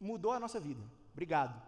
mudou a nossa vida. Obrigado.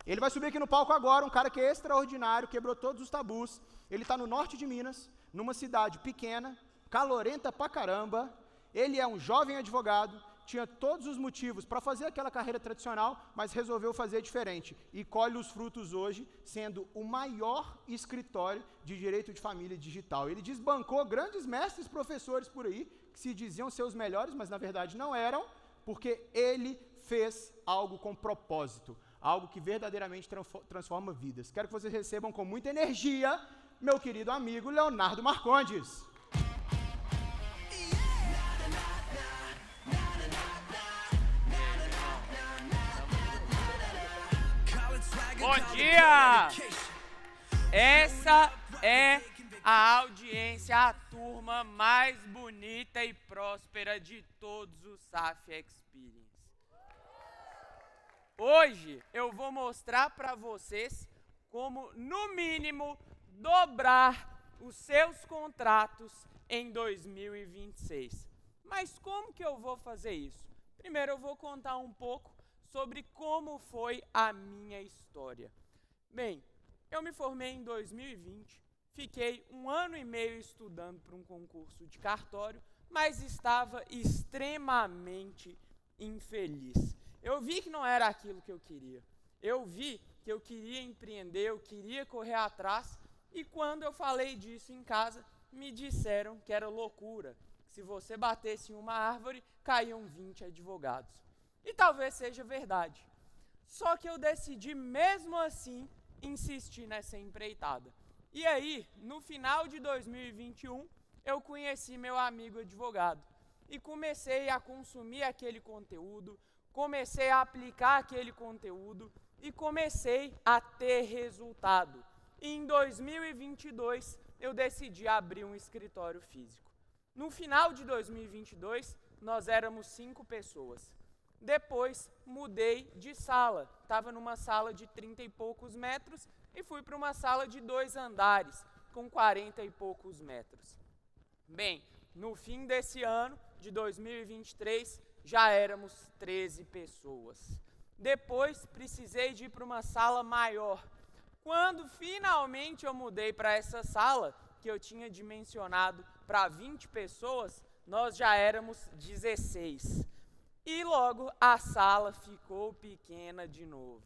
Ele vai subir aqui no palco agora, um cara que é extraordinário, quebrou todos os tabus. Ele está no norte de Minas, numa cidade pequena, calorenta pra caramba. Ele é um jovem advogado, tinha todos os motivos para fazer aquela carreira tradicional, mas resolveu fazer diferente. E colhe os frutos hoje, sendo o maior escritório de direito de família digital. Ele desbancou grandes mestres professores por aí, que se diziam ser os melhores, mas na verdade não eram, porque ele fez algo com propósito, algo que verdadeiramente transforma vidas. Quero que vocês recebam com muita energia meu querido amigo Leonardo Marcondes. Bom dia! Essa é a audiência, a turma mais bonita e próspera de todos os SAF Experience. Hoje eu vou mostrar para vocês como, no mínimo, dobrar os seus contratos em 2026. Mas como que eu vou fazer isso? Primeiro eu vou contar um pouco sobre como foi a minha história. Bem, eu me formei em 2020, fiquei 1 ano e meio estudando para um concurso de cartório, mas estava extremamente infeliz. Eu vi que não era aquilo que eu queria. Eu vi que eu queria empreender, eu queria correr atrás, e quando eu falei disso em casa, me disseram que era loucura, que se você batesse em uma árvore, caíam 20 advogados. E talvez seja verdade. Só que eu decidi, mesmo assim, insistir nessa empreitada. E aí, no final de 2021, eu conheci meu amigo advogado. E comecei a consumir aquele conteúdo, comecei a aplicar aquele conteúdo e comecei a ter resultado. E em 2022, eu decidi abrir um escritório físico. No final de 2022, nós éramos 5 pessoas. Depois, mudei de sala. Estava numa sala de 30 e poucos metros e fui para uma sala de 2 andares, com 40 e poucos metros. Bem, no fim desse ano, de 2023, já éramos 13 pessoas. Depois, precisei de ir para uma sala maior. Quando finalmente eu mudei para essa sala, que eu tinha dimensionado para 20 pessoas, nós já éramos 16. E logo a sala ficou pequena de novo.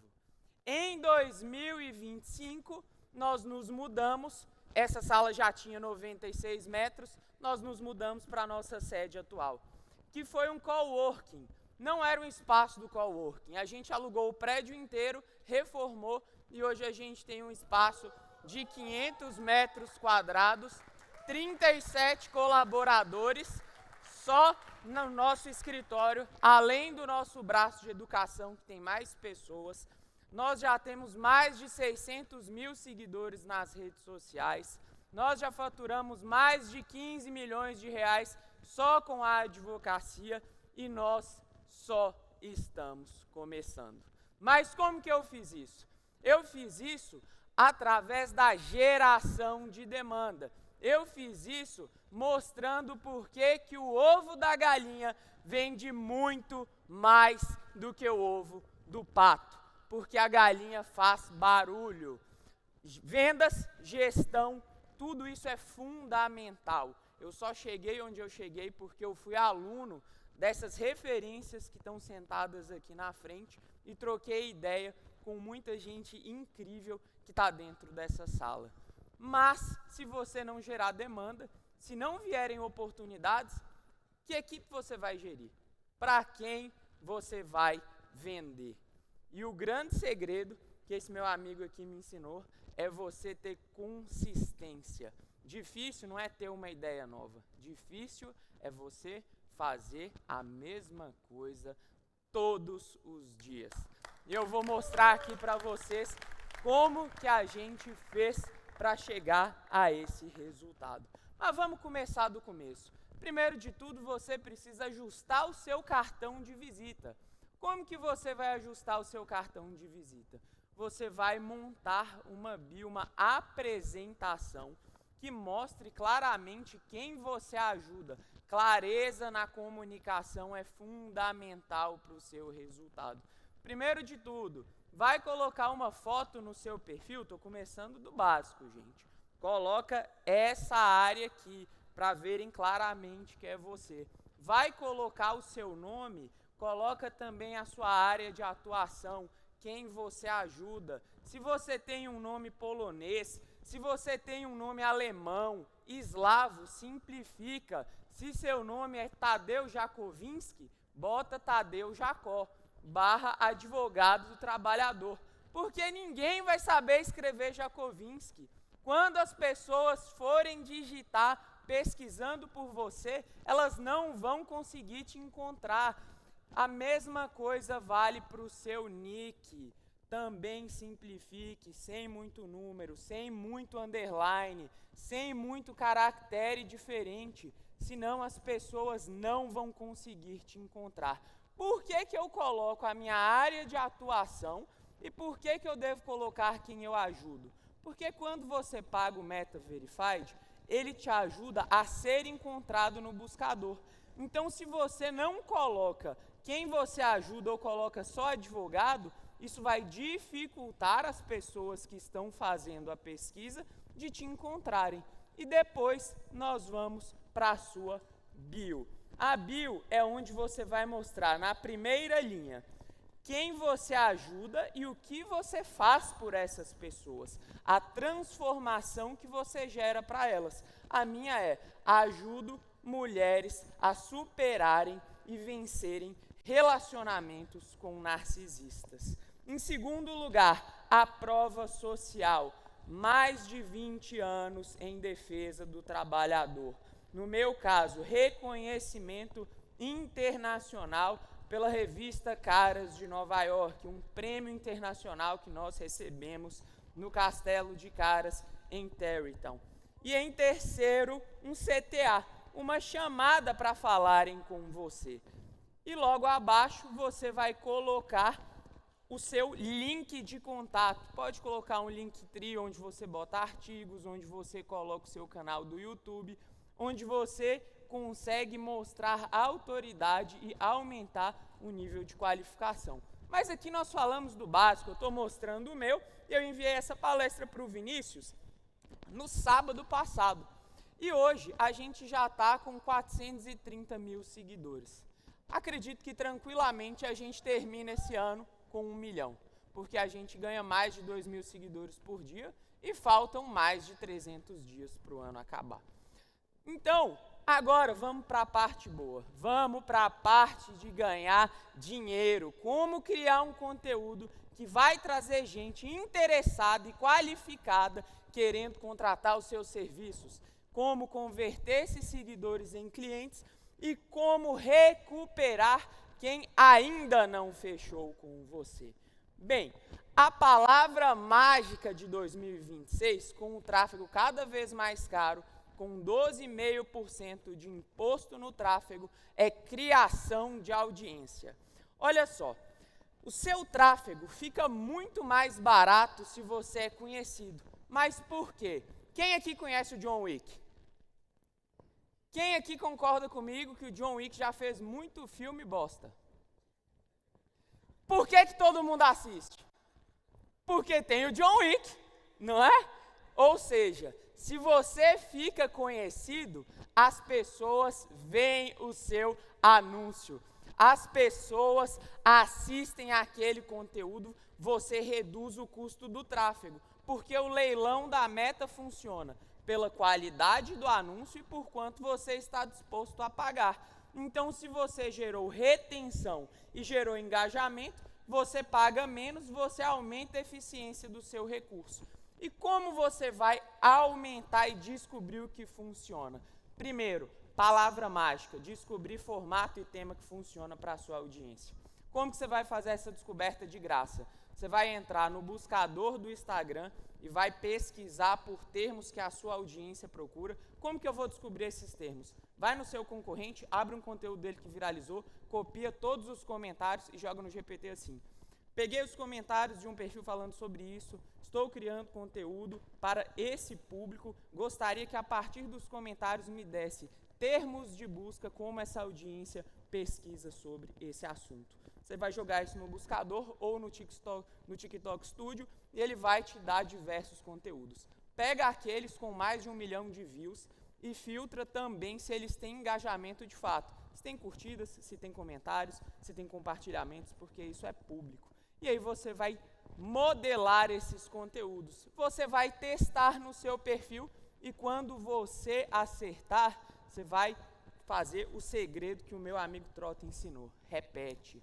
Em 2025, nós nos mudamos, essa sala já tinha 96 metros, nós nos mudamos para a nossa sede atual, que foi um coworking. Não era um espaço do coworking, a gente alugou o prédio inteiro, reformou e hoje a gente tem um espaço de 500 metros quadrados, 37 colaboradores, só no nosso escritório, além do nosso braço de educação, que tem mais pessoas. Nós já temos mais de 600 mil seguidores nas redes sociais. Nós já faturamos mais de 15 milhões de reais só com a advocacia e nós só estamos começando. Mas como que eu fiz isso? Eu fiz isso através da geração de demanda. Eu fiz isso mostrando por que o ovo da galinha vende muito mais do que o ovo do pato. Porque a galinha faz barulho. Vendas, gestão, tudo isso é fundamental. Eu só cheguei onde eu cheguei porque eu fui aluno dessas referências que estão sentadas aqui na frente e troquei ideia com muita gente incrível que está dentro dessa sala. Mas, se você não gerar demanda, se não vierem oportunidades, que equipe você vai gerir? Para quem você vai vender? E o grande segredo que esse meu amigo aqui me ensinou é você ter consistência. Difícil não é ter uma ideia nova. Difícil é você fazer a mesma coisa todos os dias. E eu vou mostrar aqui para vocês como que a gente fez para chegar a esse resultado. Mas vamos começar do começo. Primeiro de tudo, você precisa ajustar o seu cartão de visita. Como que você vai ajustar o seu cartão de visita? Você vai montar uma bio, uma apresentação que mostre claramente quem você ajuda. Clareza na comunicação é fundamental para o seu resultado. Primeiro de tudo, vai colocar uma foto no seu perfil, estou começando do básico, gente. Coloca essa área aqui, para verem claramente que é você. Vai colocar o seu nome, coloca também a sua área de atuação, quem você ajuda. Se você tem um nome polonês, se você tem um nome alemão, eslavo, simplifica. Se seu nome é Tadeu Jacovinski, bota Tadeu Jacó, /advogado do trabalhador. Porque ninguém vai saber escrever Jacovinski. Quando as pessoas forem digitar pesquisando por você, elas não vão conseguir te encontrar. A mesma coisa vale para o seu nick. Também simplifique, sem muito número, sem muito underline, sem muito caractere diferente, senão as pessoas não vão conseguir te encontrar. Por que que eu coloco a minha área de atuação e por que que eu devo colocar quem eu ajudo? Porque quando você paga o Meta Verified, ele te ajuda a ser encontrado no buscador. Então, se você não coloca quem você ajuda ou coloca só advogado, isso vai dificultar as pessoas que estão fazendo a pesquisa de te encontrarem. E depois nós vamos para a sua bio. A bio é onde você vai mostrar na primeira linha quem você ajuda e o que você faz por essas pessoas, a transformação que você gera para elas. A minha é: ajudo mulheres a superarem e vencerem relacionamentos com narcisistas. Em segundo lugar, a prova social, mais de 20 anos em defesa do trabalhador. No meu caso, reconhecimento internacional pela revista Caras de Nova York, um prêmio internacional que nós recebemos no Castelo de Caras, em Tarrytown. E em terceiro, um CTA, uma chamada para falarem com você. E logo abaixo você vai colocar o seu link de contato. Pode colocar um Linktree onde você bota artigos, onde você coloca o seu canal do YouTube, onde você consegue mostrar autoridade e aumentar o nível de qualificação. Mas aqui nós falamos do básico, eu estou mostrando o meu, e eu enviei essa palestra para o Vinícius no sábado passado. E hoje a gente já está com 430 mil seguidores. Acredito que tranquilamente a gente termina esse ano com 1 milhão, porque a gente ganha mais de 2 mil seguidores por dia e faltam mais de 300 dias para o ano acabar. Então, agora vamos para a parte boa, vamos para a parte de ganhar dinheiro, como criar um conteúdo que vai trazer gente interessada e qualificada querendo contratar os seus serviços, como converter esses seguidores em clientes e como recuperar quem ainda não fechou com você. Bem, a palavra mágica de 2026, com o tráfego cada vez mais caro, com 12,5% de imposto no tráfego, é criação de audiência. Olha só, o seu tráfego fica muito mais barato se você é conhecido. Mas por quê? Quem aqui conhece o John Wick? Quem aqui concorda comigo que o John Wick já fez muito filme bosta? Por que todo mundo assiste? Porque tem o John Wick, não é? Ou seja, se você fica conhecido, as pessoas veem o seu anúncio. As pessoas assistem aquele conteúdo, você reduz o custo do tráfego. Porque o leilão da Meta funciona pela qualidade do anúncio e por quanto você está disposto a pagar. Então, se você gerou retenção e gerou engajamento, você paga menos, você aumenta a eficiência do seu recurso. E como você vai aumentar e descobrir o que funciona? Primeiro, palavra mágica, descobrir formato e tema que funciona para a sua audiência. Como que você vai fazer essa descoberta de graça? Você vai entrar no buscador do Instagram e vai pesquisar por termos que a sua audiência procura. Como que eu vou descobrir esses termos? Vai no seu concorrente, abre um conteúdo dele que viralizou, copia todos os comentários e joga no GPT assim. Peguei os comentários de um perfil falando sobre isso, estou criando conteúdo para esse público, gostaria que a partir dos comentários me desse termos de busca, como essa audiência pesquisa sobre esse assunto. Você vai jogar isso no buscador ou no TikTok Studio e ele vai te dar diversos conteúdos. Pega aqueles com mais de 1 milhão de views e filtra também se eles têm engajamento de fato. Se tem curtidas, se tem comentários, se tem compartilhamentos, porque isso é público. E aí você vai modelar esses conteúdos. Você vai testar no seu perfil e quando você acertar, você vai fazer o segredo que o meu amigo Trota ensinou. Repete.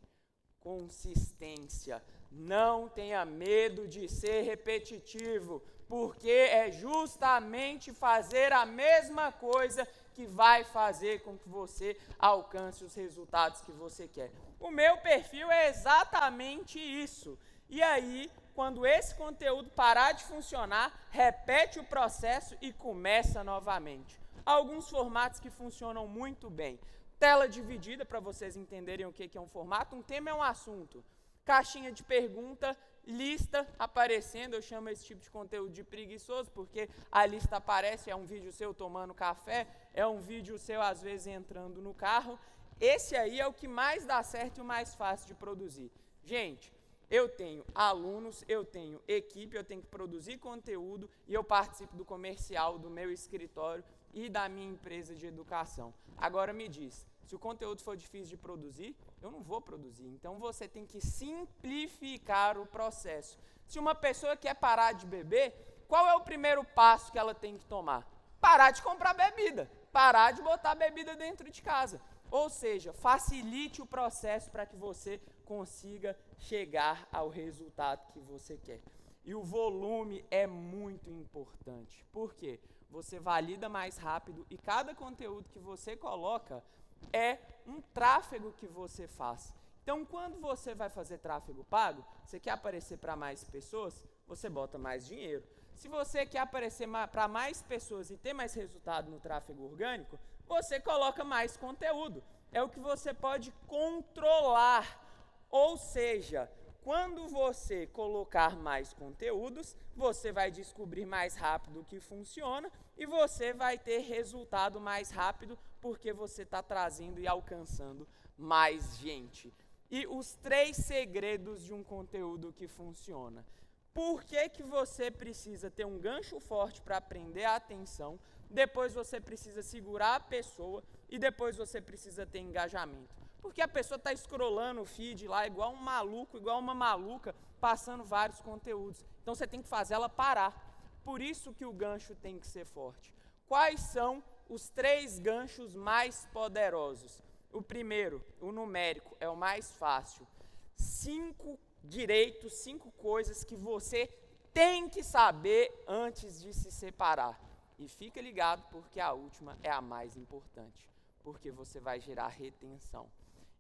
Consistência. Não tenha medo de ser repetitivo, porque é justamente fazer a mesma coisa que vai fazer com que você alcance os resultados que você quer. O meu perfil é exatamente isso. E aí, quando esse conteúdo parar de funcionar, repete o processo e começa novamente. Alguns formatos que funcionam muito bem. Tela dividida, para vocês entenderem o que é um formato. Um tema é um assunto. Caixinha de pergunta, lista aparecendo. Eu chamo esse tipo de conteúdo de preguiçoso, porque a lista aparece, é um vídeo seu tomando café, é um vídeo seu, às vezes, entrando no carro. Esse aí é o que mais dá certo e o mais fácil de produzir. Gente, eu tenho alunos, eu tenho equipe, eu tenho que produzir conteúdo e eu participo do comercial do meu escritório e da minha empresa de educação. Agora me diz, se o conteúdo for difícil de produzir, eu não vou produzir. Então você tem que simplificar o processo. Se uma pessoa quer parar de beber, qual é o primeiro passo que ela tem que tomar? Parar de comprar bebida, parar de botar bebida dentro de casa. Ou seja, facilite o processo para que você consiga chegar ao resultado que você quer. E o volume é muito importante. Por quê? Você valida mais rápido e cada conteúdo que você coloca é um tráfego que você faz. Então, quando você vai fazer tráfego pago, você quer aparecer para mais pessoas, você bota mais dinheiro. Se você quer aparecer para mais pessoas e ter mais resultado no tráfego orgânico, você coloca mais conteúdo. É o que você pode controlar. Ou seja, quando você colocar mais conteúdos, você vai descobrir mais rápido o que funciona e você vai ter resultado mais rápido porque você está trazendo e alcançando mais gente. E os 3 segredos de um conteúdo que funciona. Por que você precisa ter um gancho forte para prender a atenção, depois você precisa segurar a pessoa e depois você precisa ter engajamento? Porque a pessoa está scrollando o feed lá igual um maluco, igual uma maluca, passando vários conteúdos. Então você tem que fazer ela parar. Por isso que o gancho tem que ser forte. Quais são os 3 ganchos mais poderosos? O primeiro, o numérico, é o mais fácil. 5 direitos, 5 coisas que você tem que saber antes de se separar. E fica ligado porque a última é a mais importante, porque você vai gerar retenção.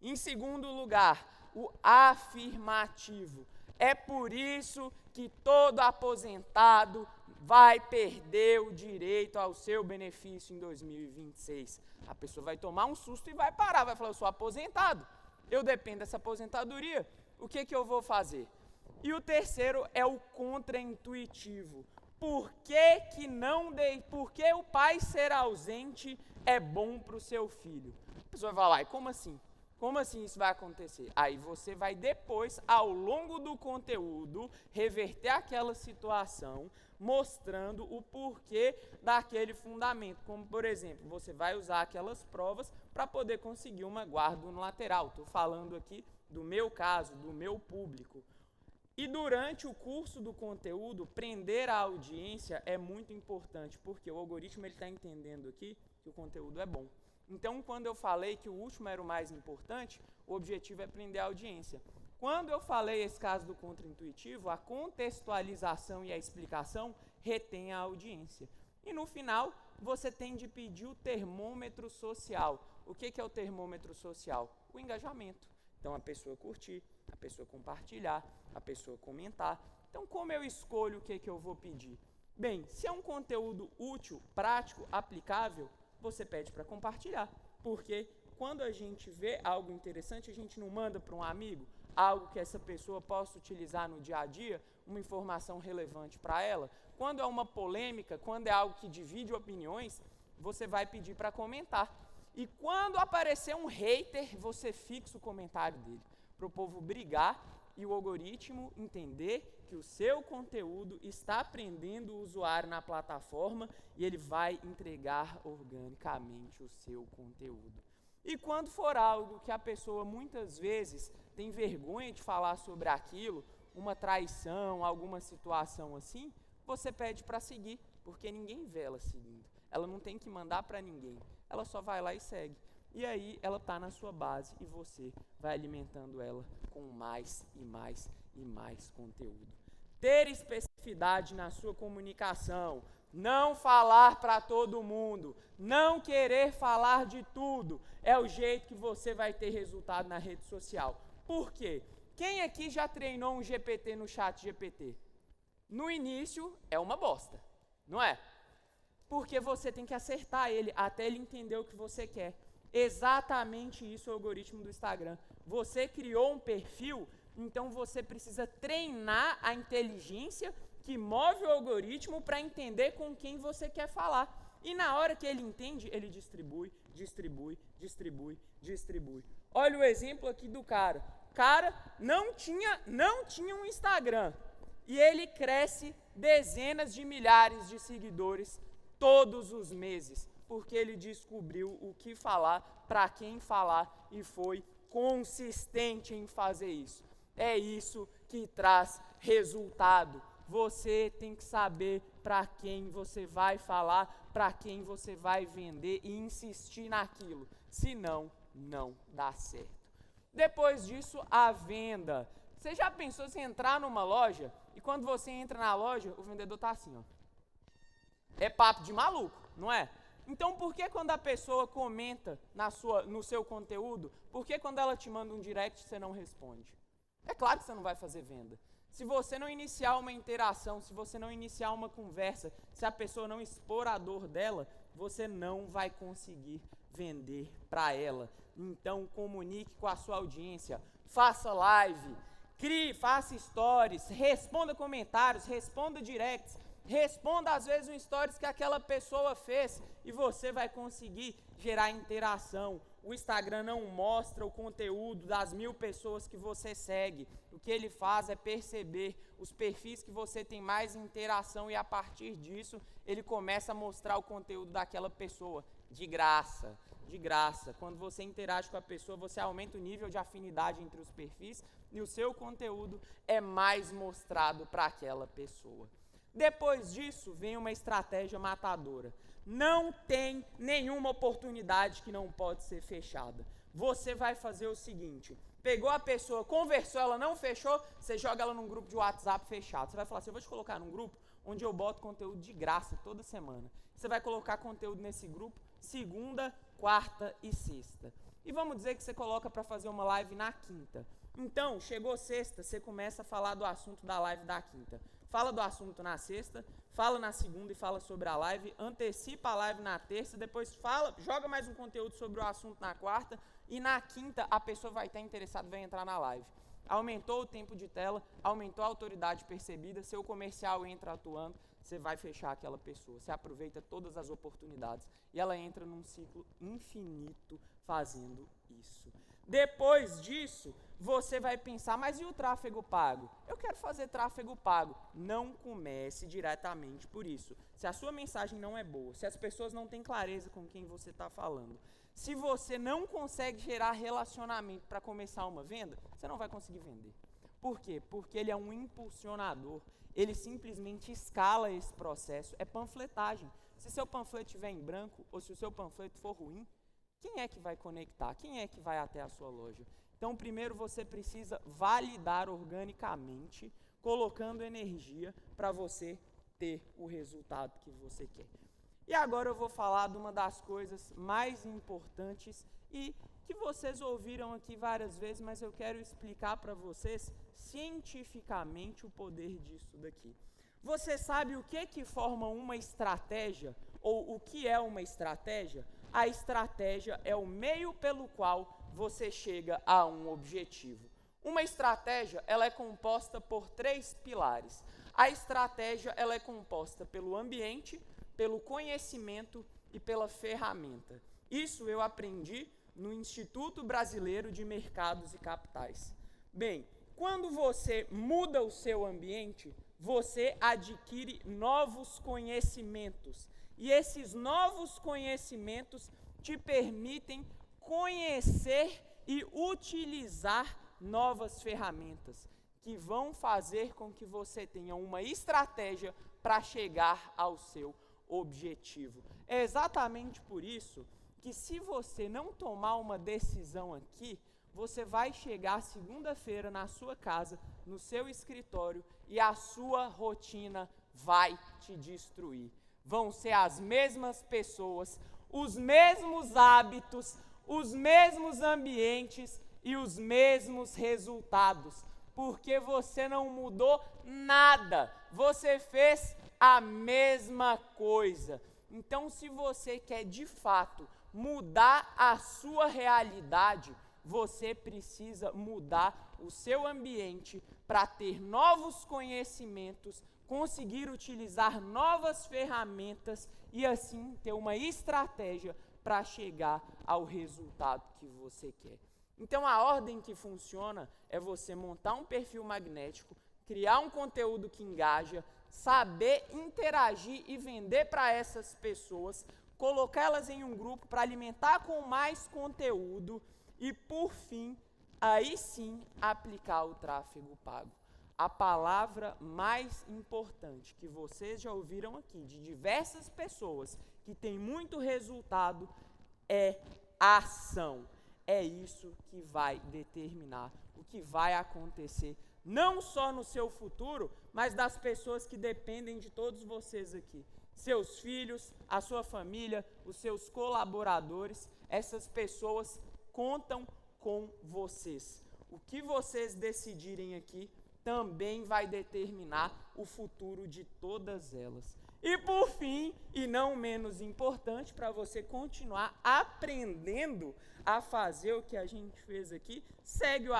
Em segundo lugar, o afirmativo. É por isso que todo aposentado vai perder o direito ao seu benefício em 2026. A pessoa vai tomar um susto e vai parar, vai falar, eu sou aposentado, eu dependo dessa aposentadoria, o que eu vou fazer? E o terceiro é o contraintuitivo. Por que o pai ser ausente é bom para o seu filho? A pessoa vai falar, como assim? Como assim isso vai acontecer? Aí você vai depois, ao longo do conteúdo, reverter aquela situação, mostrando o porquê daquele fundamento. Como, por exemplo, você vai usar aquelas provas para poder conseguir uma guarda no lateral. Estou falando aqui do meu caso, do meu público. E durante o curso do conteúdo, prender a audiência é muito importante, porque o algoritmo está entendendo aqui que o conteúdo é bom. Então, quando eu falei que o último era o mais importante, o objetivo é prender a audiência. Quando eu falei esse caso do contraintuitivo, a contextualização e a explicação retém a audiência. E no final, você tem de pedir o termômetro social. O que é o termômetro social? O engajamento. Então, a pessoa curtir, a pessoa compartilhar, a pessoa comentar. Então, como eu escolho o que eu vou pedir? Bem, se é um conteúdo útil, prático, aplicável, você pede para compartilhar, porque quando a gente vê algo interessante, a gente não manda para um amigo, algo que essa pessoa possa utilizar no dia a dia, uma informação relevante para ela. Quando é uma polêmica, quando é algo que divide opiniões, você vai pedir para comentar. E quando aparecer um hater, você fixa o comentário dele. para o povo brigar e o algoritmo entender que o seu conteúdo está prendendo o usuário na plataforma e ele vai entregar organicamente o seu conteúdo. E quando for algo que a pessoa muitas vezes tem vergonha de falar sobre aquilo, uma traição, alguma situação assim, você pede para seguir, porque ninguém vê ela seguindo. Ela não tem que mandar para ninguém, ela só vai lá e segue. E aí ela está na sua base e você vai alimentando ela com mais e mais e mais conteúdo. Ter especificidade na sua comunicação, não falar para todo mundo, não querer falar de tudo, é o jeito que você vai ter resultado na rede social. Por quê? Quem aqui já treinou um GPT no chat GPT? No início é uma bosta, não é? Porque você tem que acertar ele até ele entender o que você quer. Exatamente isso é o algoritmo do Instagram. Você criou um perfil, então você precisa treinar a inteligência que move o algoritmo para entender com quem você quer falar. E na hora que ele entende, ele distribui, distribui, distribui, distribui. Olha o exemplo aqui do cara. O cara não tinha um Instagram. E ele cresce dezenas de milhares de seguidores todos os meses, porque ele descobriu o que falar, para quem falar e foi consistente em fazer isso. É isso que traz resultado. Você tem que saber para quem você vai falar, para quem você vai vender e insistir naquilo. Senão, não dá certo. Depois disso, a venda. Você já pensou em entrar numa loja e quando você entra na loja, o vendedor está assim, ó. É papo de maluco, não é? Então, por que quando a pessoa comenta no seu conteúdo, por que quando ela te manda um direct você não responde? É claro que você não vai fazer venda. Se você não iniciar uma interação, se você não iniciar uma conversa, se a pessoa não expor a dor dela, você não vai conseguir vender para ela. Então, comunique com a sua audiência, faça live, crie, faça stories, responda comentários, responda directs, responda às vezes um stories que aquela pessoa fez e você vai conseguir gerar interação. O Instagram não mostra o conteúdo das 1000 pessoas que você segue. O que ele faz é perceber os perfis que você tem mais interação e a partir disso ele começa a mostrar o conteúdo daquela pessoa de graça. De graça. Quando você interage com a pessoa, você aumenta o nível de afinidade entre os perfis e o seu conteúdo é mais mostrado para aquela pessoa. Depois disso, vem uma estratégia matadora. Não tem nenhuma oportunidade que não pode ser fechada. Você vai fazer o seguinte, pegou a pessoa, conversou, ela não fechou, você joga ela num grupo de WhatsApp fechado. Você vai falar assim, eu vou te colocar num grupo onde eu boto conteúdo de graça toda semana. Você vai colocar conteúdo nesse grupo segunda, quarta e sexta. E vamos dizer que você coloca para fazer uma live na quinta. Então, chegou sexta, você começa a falar do assunto da live da quinta. Fala do assunto na sexta, fala na segunda e fala sobre a live, antecipa a live na terça, depois joga mais um conteúdo sobre o assunto na quarta e na quinta a pessoa vai estar interessada, vai entrar na live. Aumentou o tempo de tela, aumentou a autoridade percebida, seu comercial entra atuando, você vai fechar aquela pessoa, você aproveita todas as oportunidades e ela entra num ciclo infinito fazendo isso. Depois disso, você vai pensar, mas e o tráfego pago? Eu quero fazer tráfego pago. Não comece diretamente por isso. Se a sua mensagem não é boa, se as pessoas não têm clareza com quem você está falando, se você não consegue gerar relacionamento para começar uma venda, você não vai conseguir vender. Por quê? Porque ele é um impulsionador. Ele simplesmente escala esse processo. É panfletagem. Se seu panfleto estiver em branco ou se o seu panfleto for ruim, quem é que vai conectar? Quem é que vai até a sua loja? Então, primeiro você precisa validar organicamente, colocando energia para você ter o resultado que você quer. E agora eu vou falar de uma das coisas mais importantes e que vocês ouviram aqui várias vezes, mas eu quero explicar para vocês cientificamente o poder disso daqui. Você sabe o que forma uma estratégia ou o que é uma estratégia? A estratégia é o meio pelo qual você chega a um objetivo. Uma estratégia, ela é composta por 3 pilares. A estratégia, ela é composta pelo ambiente, pelo conhecimento e pela ferramenta. Isso eu aprendi no Instituto Brasileiro de Mercados e Capitais. Bem, quando você muda o seu ambiente, você adquire novos conhecimentos. E esses novos conhecimentos te permitem conhecer e utilizar novas ferramentas que vão fazer com que você tenha uma estratégia para chegar ao seu objetivo. É exatamente por isso que, se você não tomar uma decisão aqui, você vai chegar segunda-feira na sua casa, no seu escritório, e a sua rotina vai te destruir. Vão ser as mesmas pessoas, os mesmos hábitos, os mesmos ambientes e os mesmos resultados, porque você não mudou nada, você fez a mesma coisa. Então, se você quer de fato mudar a sua realidade, você precisa mudar o seu ambiente para ter novos conhecimentos, conseguir utilizar novas ferramentas e assim ter uma estratégia para chegar ao resultado que você quer. Então, a ordem que funciona é você montar um perfil magnético, criar um conteúdo que engaja, saber interagir e vender para essas pessoas, colocá-las em um grupo para alimentar com mais conteúdo e, por fim, aí sim, aplicar o tráfego pago. A palavra mais importante que vocês já ouviram aqui de diversas pessoas que têm muito resultado é ação. É isso que vai determinar o que vai acontecer, não só no seu futuro, mas das pessoas que dependem de todos vocês aqui. Seus filhos, a sua família, os seus colaboradores, essas pessoas contam com vocês. O que vocês decidirem aqui também vai determinar o futuro de todas elas. E por fim, e não menos importante, para você continuar aprendendo a fazer o que a gente fez aqui, segue o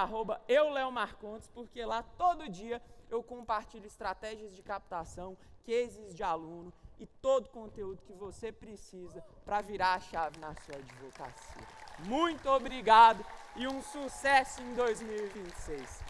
@euleomarcontes, porque lá todo dia eu compartilho estratégias de captação, cases de aluno e todo o conteúdo que você precisa para virar a chave na sua advocacia. Muito obrigado e um sucesso em 2026.